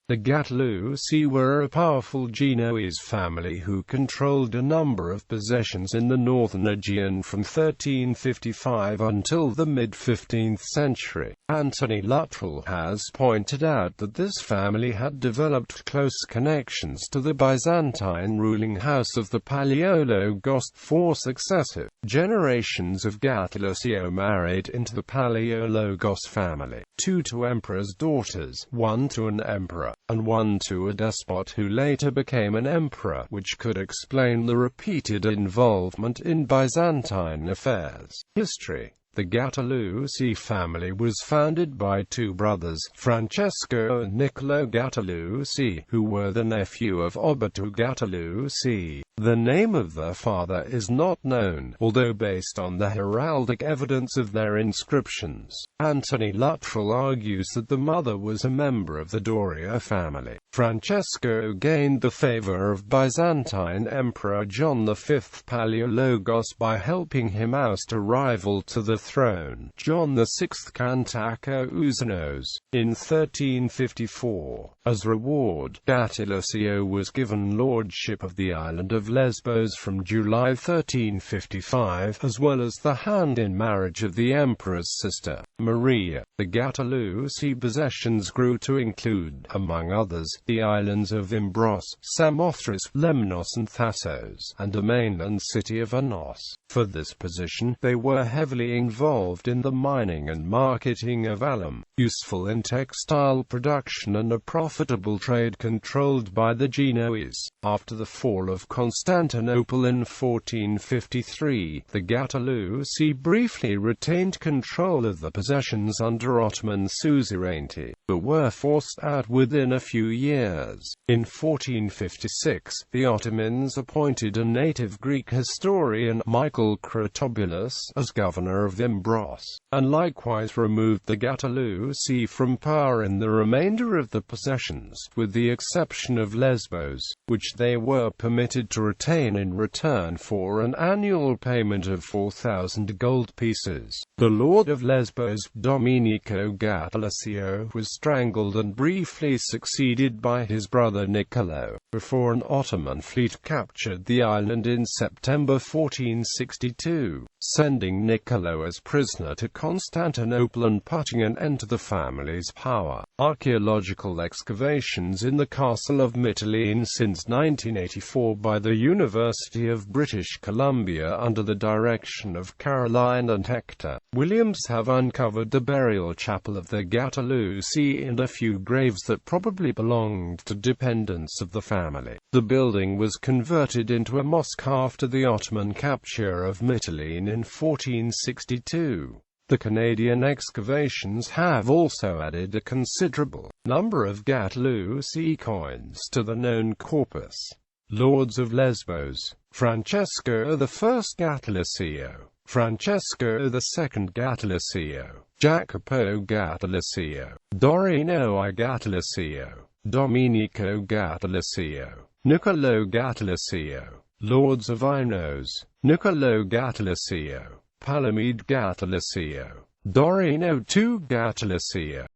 The Gattilusi were a powerful Genoese family who controlled a number of possessions in the northern Aegean from 1355 until the mid-15th century. Anthony Luttrell has pointed out that this family had developed close connections to the Byzantine ruling house of the Palaiologos. 4 successive generations of Gattilusio married into the Palaiologos family, 2 to emperors' daughters, 1 to an emperor, and 1 to a despot who later became an emperor, which could explain the repeated involvement in Byzantine affairs. History. The Gattilusi family was founded by 2 brothers, Francesco and Niccolo Gattilusi, who were the nephew of Oberto Gattilusi. The name of their father is not known, although based on the heraldic evidence of their inscriptions, Anthony Luttrell argues that the mother was a member of the Doria family. Francesco gained the favor of Byzantine Emperor John V Palaiologos by helping him oust a rival to the throne, John VI Cantacusanos, in 1354. As reward, Gattilusio was given lordship of the island of Lesbos from July 1355, as well as the hand-in-marriage of the emperor's sister, Maria. The Gattilusi possessions grew to include, among others, the islands of Imbros, Samothrace, Lemnos and Thassos, and the mainland city of Anos. For this position, they were heavily involved in the mining and marketing of alum, useful in textile production and a profitable trade controlled by the Genoese. After the fall of Constantinople in 1453, the Gattilusi briefly retained control of the possessions under Ottoman suzerainty, but were forced out within a few years. In 1456, the Ottomans appointed a native Greek historian, Michael Critobulus, as governor of Imbros, and likewise removed the Gattilusi from power in the remainder of the possessions, with the exception of Lesbos, which they were permitted to retain in return for an annual payment of 4,000 gold pieces. The lord of Lesbos, Domenico Gattilusio, was strangled and briefly succeeded by his brother Niccolo, before an Ottoman fleet captured the island in September 1462, sending Niccolo as prisoner to Constantinople and putting an end to the family's power. Archaeological excavations in the castle of Mytilene since 1984 by the University of British Columbia under the direction of Caroline and Hector Williams have uncovered the burial chapel of the Gattilusi and a few graves that probably belonged to dependents of the family. The building was converted into a mosque after the Ottoman capture of Mytilene in 1462. The Canadian excavations have also added a considerable number of Gattilusi coins to the known corpus. Lords of Lesbos: Francesco I Gattilusio, Francesco II Gattilusio, Jacopo Gattilusio, Dorino I Gattilusio, Domenico Gattilusio, Niccolo Gattilusio. Lords of Inos: Niccolo Gattilusio, Palamede Gattilusio, Dorino II Gattilusio.